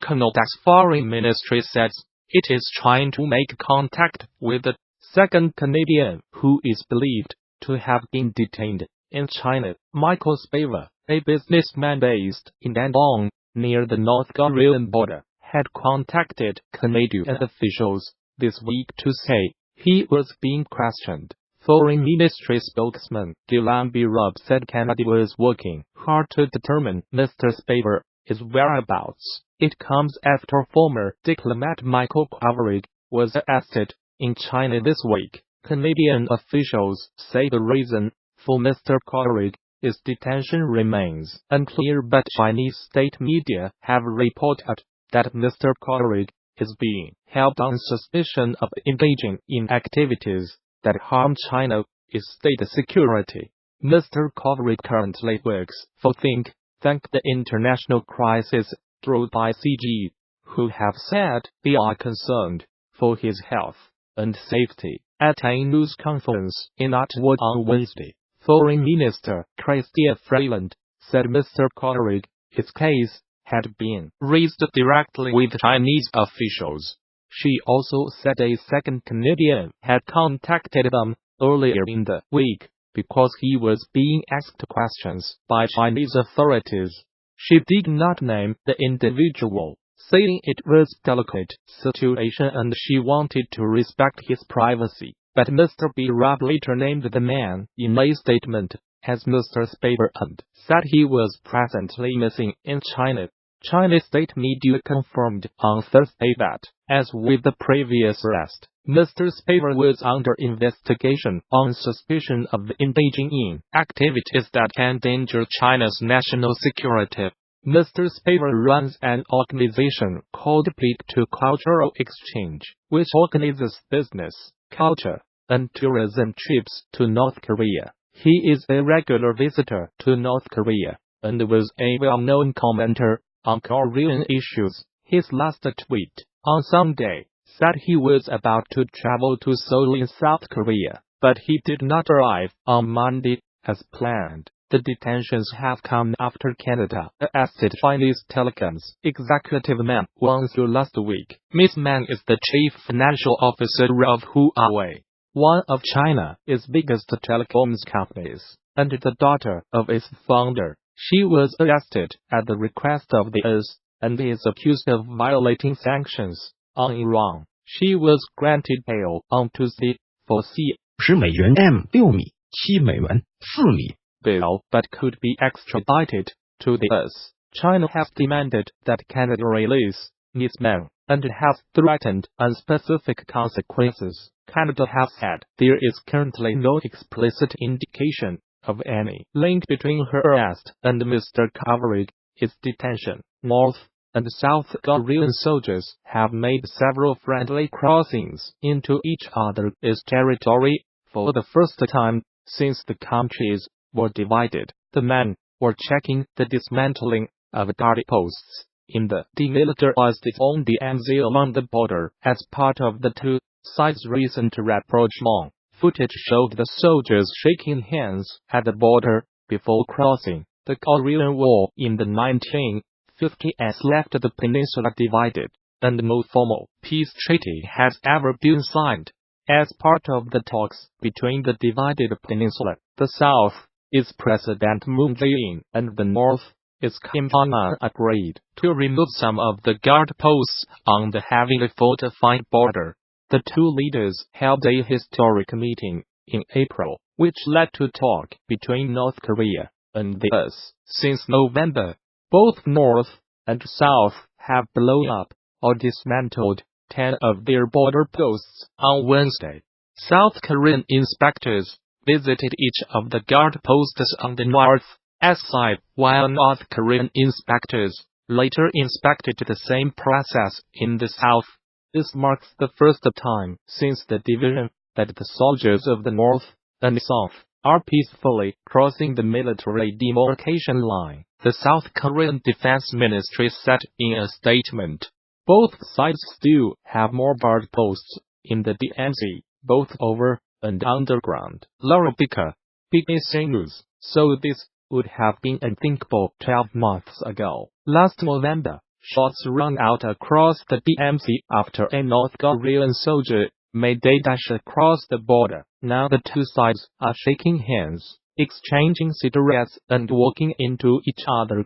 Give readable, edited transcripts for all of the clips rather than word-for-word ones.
Canada's foreign ministry says it is trying to make contact with the second Canadian who is believed to have been detained in China. Michael Spavor, a businessman based in Dandong, near the North Korean border, had contacted Canadian officials this week to say he was being questioned. Foreign Ministry spokesman Dylan B. Rubb said Canada was working hard to determine Mr. Spavor's whereabouts. It comes after former diplomat Michael Kovrig was arrested in China this week. Canadian officials say the reason for Mr. Kovrig his detention remains unclear, but Chinese state media have reported that Mr. Kovrig is being held on suspicion of engaging in activities that harm China's state security. Mr. Kovrig currently works for Think Tank, the international crisis through by CG, who have said they are concerned for his health and safety. At a news conference in Ottawa on Wednesday, Foreign Minister Chrystia Freeland said Mr. Kovrig, his case, had been raised directly with Chinese officials. She also said a second Canadian had contacted them earlier in the week because he was being asked questions by Chinese authorities. She did not name the individual, saying it was a delicate situation and she wanted to respect his privacy. But Mr. B. Rubb later named the man in a statement as Mr. Spavor and said he was presently missing in China. Chinese state media confirmed on Thursday that, as with the previous arrest, Mr. Spavor was under investigation on suspicion of engaging in activities that can endanger China's national security. Mr. Spavor runs an organization called Peak to Cultural Exchange, which organizes business, culture, and tourism trips to North Korea. He is a regular visitor to North Korea, and was a well-known commenter on Korean issues. His last tweet, on Sunday, said he was about to travel to Seoul in South Korea, but he did not arrive on Monday, as planned. The detentions have come after Canada arrested Chinese telecoms executive Man Wanzhou last week. Ms. Man is the chief financial officer of Huawei, one of China's biggest telecoms companies, and the daughter of its founder. She was arrested at the request of the US, and is accused of violating sanctions on Iran. She was granted bail on Tuesday for $10 M 6米7美元4米 bail, but could be extradited to the US. China has demanded that Canada release Ms. Man, and has threatened unspecific consequences. Canada has said there is currently no explicit indication of any link between her arrest and Mr. Kovrig. His detention. North and South Korean soldiers have made several friendly crossings into each other's territory for the first time since the countries were divided. The men were checking the dismantling of guard posts in the demilitarized zone DMZ along the border as part of the two sides' recent rapprochement. Footage showed the soldiers shaking hands at the border before crossing. The Korean War in the 1950s left the peninsula divided, and no formal peace treaty has ever been signed. As part of the talks between the divided peninsula, the South is President Moon Jae-in, and the North is Kim Jong-un agreed to remove some of the guard posts on the heavily fortified border. The two leaders held a historic meeting in April, which led to talk between North Korea and the US. Since November, both North and South have blown up or dismantled 10 of their border posts. On Wednesday, South Korean inspectors visited each of the guard posts on the North's side, while North Korean inspectors later inspected the same process in the South. This marks the first time since the division that the soldiers of the North and South are peacefully crossing the military demarcation line, the South Korean Defense Ministry said in a statement. Both sides still have more guard posts in the DMZ, both over and underground. Laura Baker, BBC News. So this would have been unthinkable 12 months ago. Last November, Shots rang out across the DMZ after a North Korean soldier made a dash across the border. Now the two sides are shaking hands, exchanging cigarettes and walking into each other's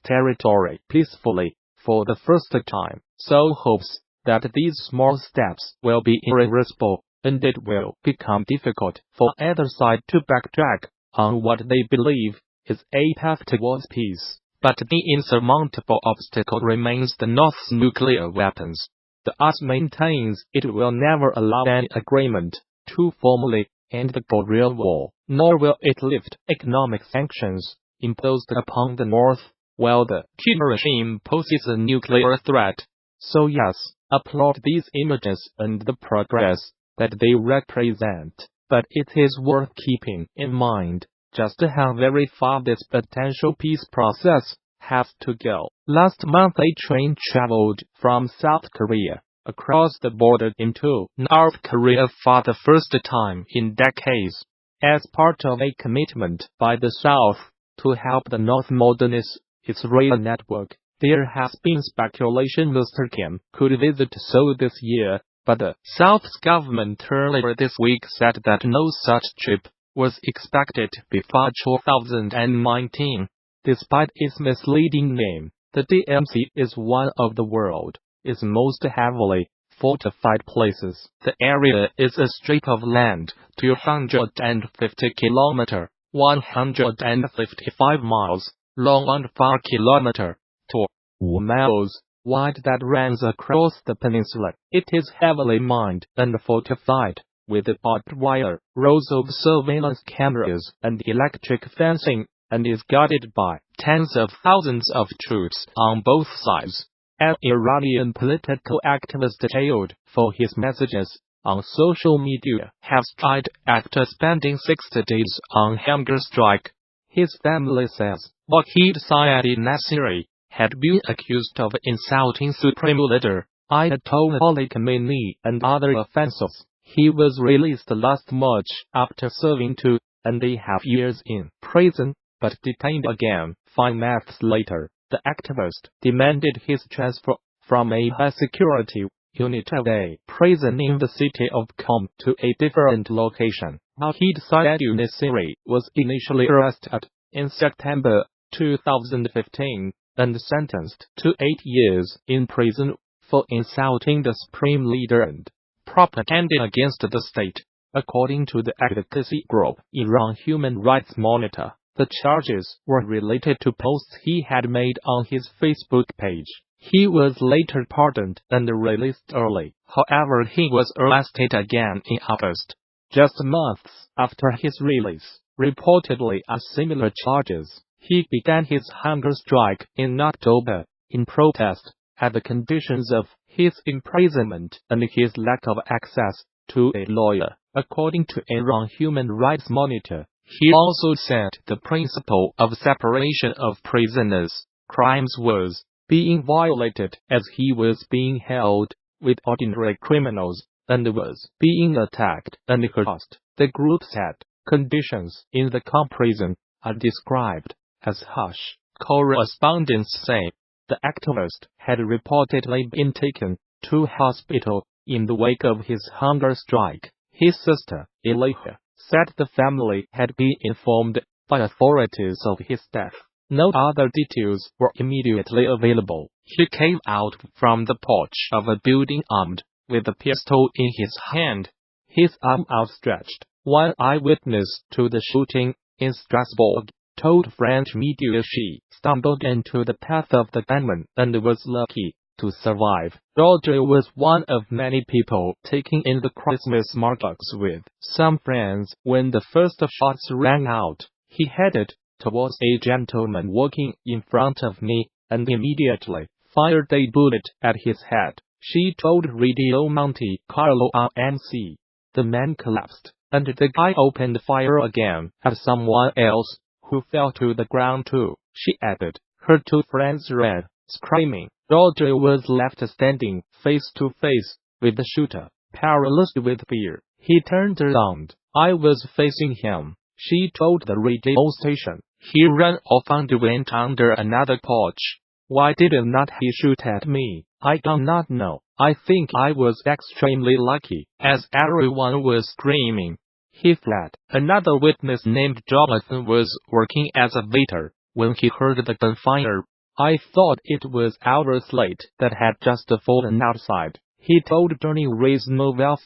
territory peacefully for the first time. Seoul hopes that these small steps will be irreversible, and it will become difficult for either side to backtrack on what they believe is a path towards peace. But the insurmountable obstacle remains the North's nuclear weapons. The US maintains it will never allow any agreement to formally end the Korean War, nor will it lift economic sanctions imposed upon the North, while the Kim regime poses a nuclear threat. So yes, applaud these images and the progress that they represent, but it is worth keeping in mind just how very far this potential peace process has to go. Last month a train traveled from South Korea across the border into North Korea for the first time in decades, as part of a commitment by the South to help the North modernize its rail network. There has been speculation Mr. Kim could visit Seoul this year, but the South's government earlier this week said that no such trip was expected before 2019. Despite its misleading name, the DMZ is one of the world's most heavily fortified places. The area is a strip of land 250 km, 155 miles long and 4 km, 2 miles wide that runs across the peninsula. It is heavily mined and fortified, with barbed wire, rows of surveillance cameras and electric fencing, and is guarded by tens of thousands of troops on both sides. An Iranian political activist jailed for his messages on social media has died after spending 60 days on hunger strike. His family says Wahid Saeedi Nassiri had been accused of insulting Supreme Leader Ayatollah Ali Khamenei and other offenses. He was released last March after serving 2.5 years in prison, but detained again 5 months later. The activist demanded his transfer from a high-security unit of a prison in the city of Qom to a different location. Wahid Saeedi Nassiri was initially arrested in September 2015 and sentenced to 8 years in prison for insulting the supreme leader and propaganda against the state. According to the advocacy group Iran Human Rights Monitor, the charges were related to posts he had made on his Facebook page. He was later pardoned and released early. However, he was arrested again in August, just months after his release, reportedly on similar charges. He began his hunger strike in October, in protest at the conditions of his imprisonment and his lack of access to a lawyer. According to Iran Human Rights Monitor, he also said the principle of separation of prisoners' crimes was being violated as he was being held with ordinary criminals and was being attacked and harassed. The group said conditions in the Qom prison are described as harsh. Correspondents say the activist had reportedly been taken to hospital in the wake of his hunger strike. His sister, Ilayha, said the family had been informed by authorities of his death. No other details were immediately available. He came out from the porch of a building armed, with a pistol in his hand, his arm outstretched. One eyewitness to the shooting in Strasbourg told French media she stumbled into the path of the gunman and was lucky to survive. Roger was one of many people taking in the Christmas markets with some friends when the first shots rang out. He headed towards a gentleman walking in front of me and immediately fired a bullet at his head, she told Radio Monte Carlo RMC. The man collapsed, and the guy opened fire again at someone else, who fell to the ground too, she added. Her 2 friends ran, screaming. Roger was left standing face to face with the shooter, paralyzed with fear. He turned around. I was facing him, she told the radio station. He ran off and went under another porch. Why did not he shoot at me? I do not know. I think I was extremely lucky, as everyone was screaming. He fled. Another witness named Jonathan was working as a waiter when he heard the gunfire. I thought it was our slate that had just fallen outside. He told Johnny Ray's novel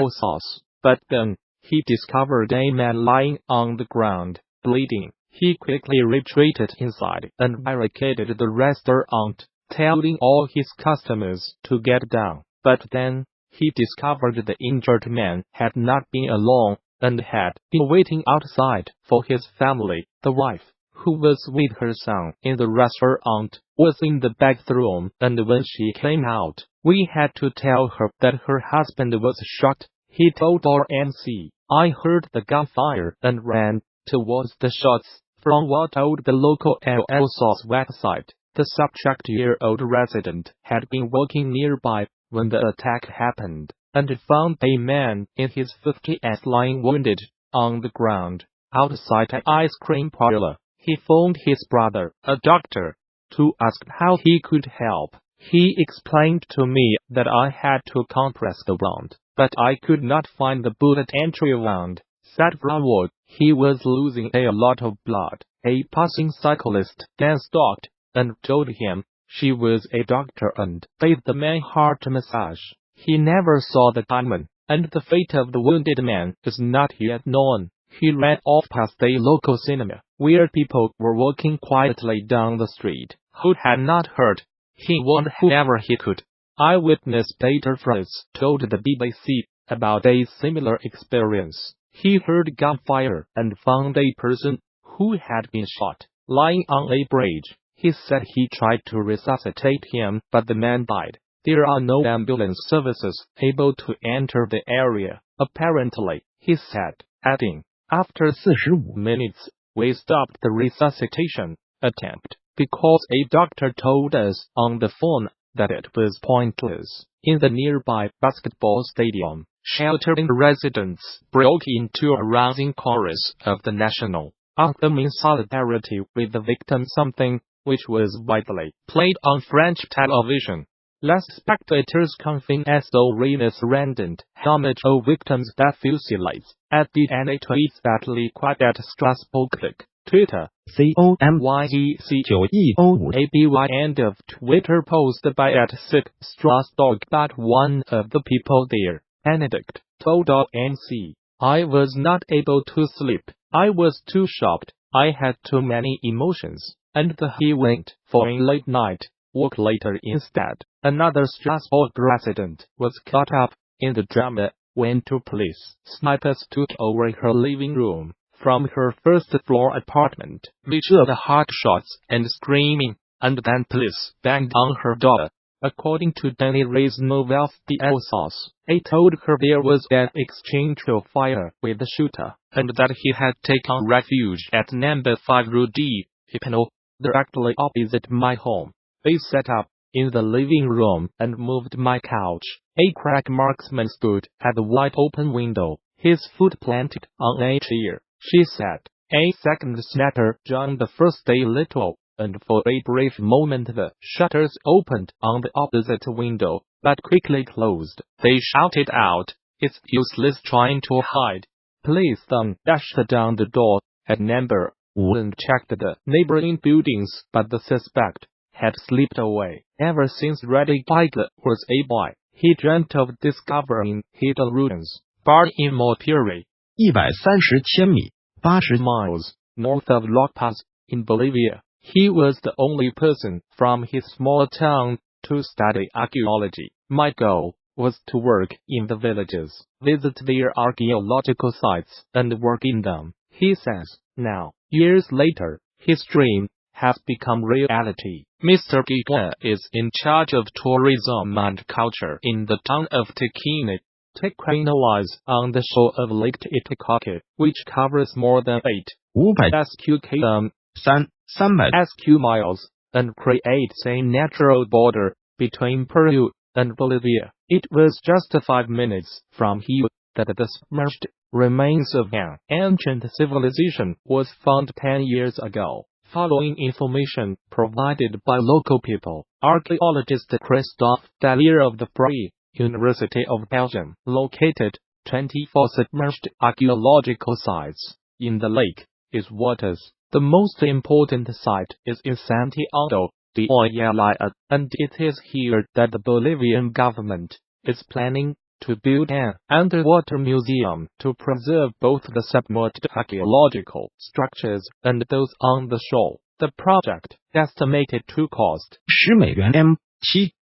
sauce, but then he discovered a man lying on the ground, bleeding. He quickly retreated inside and barricaded the restaurant, telling all his customers to get down. But then he discovered the injured man had not been alone and had been waiting outside for his family. The wife, who was with her son in the restaurant, was in the bathroom, and when she came out, we had to tell her that her husband was shot. He told RMC, I heard the gunfire and ran towards the shots. From what told the local LSOS website, the subject-year-old resident had been walking nearby when the attack happened, and found a man in his 50s lying wounded on the ground outside an ice cream parlor. He phoned his brother, a doctor, to ask how he could help. He explained to me that I had to compress the wound, but I could not find the bullet entry wound. Said Broward, he was losing a lot of blood. A passing cyclist then stopped and told him she was a doctor and gave the man heart massage. He never saw the gunman, and the fate of the wounded man is not yet known. He ran off past a local cinema, where people were walking quietly down the street, who had not heard. He warned whoever he could. Eyewitness Peter Fritz told the BBC about a similar experience. He heard gunfire and found a person who had been shot lying on a bridge. He said he tried to resuscitate him, but the man died. There are no ambulance services able to enter the area, apparently, he said, adding, after 45 minutes, we stopped the resuscitation attempt because a doctor told us on the phone that it was pointless. In the nearby basketball stadium, sheltering residents broke into a rousing chorus of the national anthem in solidarity with the victim, something which was widely played on French television. Less spectators confirmed as though Rena's rendant homage of victims that fusillades at the NA tweets that liquid at Strasbourg. Click Twitter COMYEC9EO5ABY. End of Twitter post by @sick Strasbourg. But one of the people there, Benedict, told MC, I was not able to sleep. I was too shocked. I had too many emotions. And he went for a late night walk later instead. Another Strasbourg resident was caught up in the drama when two police snipers took over her living room from her first-floor apartment, which of the hot shots and screaming, and then police banged on her door. According to Danny Ray's novel The Sauce, they told her there was an exchange of fire with the shooter, and that he had taken refuge at number 5 Rue D. Hypno, directly opposite my home. They set up in the living room and moved my couch. A crack marksman stood at the wide-open window, his foot planted on a chair. She said. A second snatter joined the first a little, and for a brief moment the shutters opened on the opposite window, but quickly closed. They shouted out, it's useless trying to hide. Police then dashed down the door at number 5 and checked the neighboring buildings, but the suspect had slipped away. Ever since Reddy Bigle was a boy, he dreamt of discovering hidden ruins. Born in Monterrey, 130千米 80 miles north of La Paz, in Bolivia, he was the only person from his small town to study archaeology. My goal was to work in the villages, visit their archaeological sites, and work in them, he says. Now, years later, his dream has become reality. Mr. Kovrig is in charge of tourism and culture in the town of Titicaca lies on the shore of Lake Titicaca, which covers more than 500 sq km, 300 sq miles, and creates a natural border between Peru and Bolivia. It was just 5 minutes from here that the submerged remains of an ancient civilization was found 10 years ago. Following information provided by local people, archaeologist Christophe Dallier of the Free University of Belgium located 24 submerged archaeological sites in the lake. Its waters. The most important site is in Santiago de Oyala, and it is here that the Bolivian government is planning to build an underwater museum to preserve both the submerged archaeological structures and those on the shore. The project, estimated to cost $10 7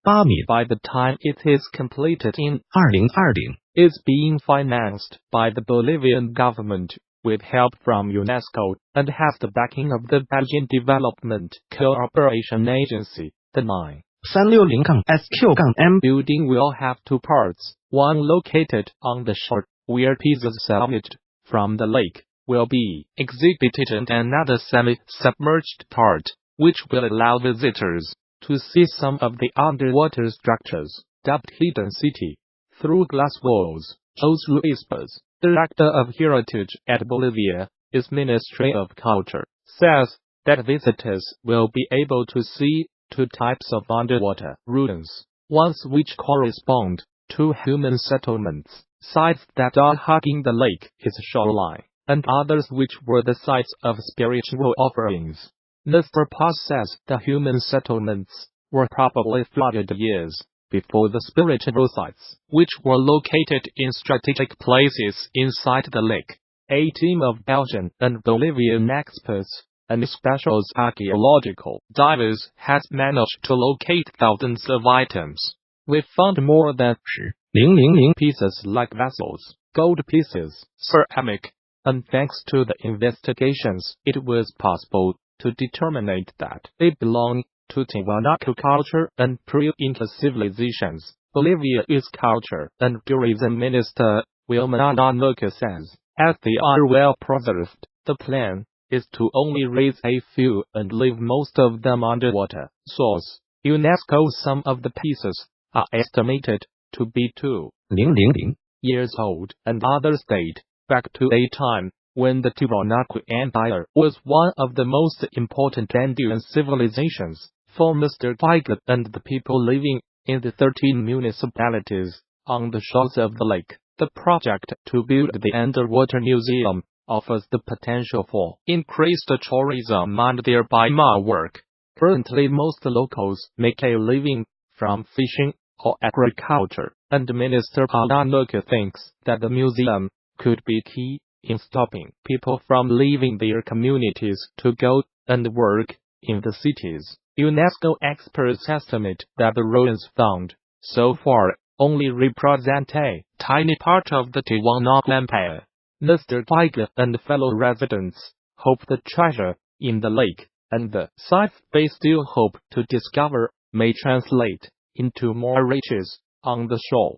米 by the time it is completed in 2020 is being financed by the Bolivian government with help from UNESCO and has the backing of the Belgian Development Cooperation Agency. The 360-SQ-M building will have two parts, one located on the shore, where pieces salvaged from the lake will be exhibited, and another semi-submerged part, which will allow visitors to see some of the underwater structures, dubbed Hidden City, through glass walls. Jose Luis, Director of Heritage at Bolivia's Ministry of Culture, says that visitors will be able to see two types of underwater ruins, ones which correspond to human settlements, sites that are hugging the lake's shoreline, and others which were the sites of spiritual offerings. Mr. Paz says the human settlements were probably flooded years before the spiritual sites, which were located in strategic places inside the lake. A team of Belgian and Bolivian experts and special archaeological divers has managed to locate thousands of items. We found more than 000 pieces like vessels, gold pieces, ceramic, and thanks to the investigations, it was possible to determine that they belong to Tiwanaku culture and pre-Inca civilizations. Bolivia's culture and tourism minister Wilma Nanoka says, as they are well preserved, the plan is to only raise a few and leave most of them underwater. Source: UNESCO. Some of the pieces are estimated to be 2,000 years old, and others date back to a time when the Tiwanaku Empire was one of the most important Andean civilizations. For Mr. Kovrig and the people living in the 13 municipalities on the shores of the lake, the project to build the underwater museum offers the potential for increased tourism and thereby more work. Currently, most locals make a living from fishing or agriculture, and Minister Nanoka thinks that the museum could be key in stopping people from leaving their communities to go and work in the cities. UNESCO experts estimate that the ruins found so far only represent a tiny part of the Tiwanaku Empire. Mr. Kovrig and fellow residents hope the treasure in the lake and the sites they still hope to discover may translate into more riches on the shore.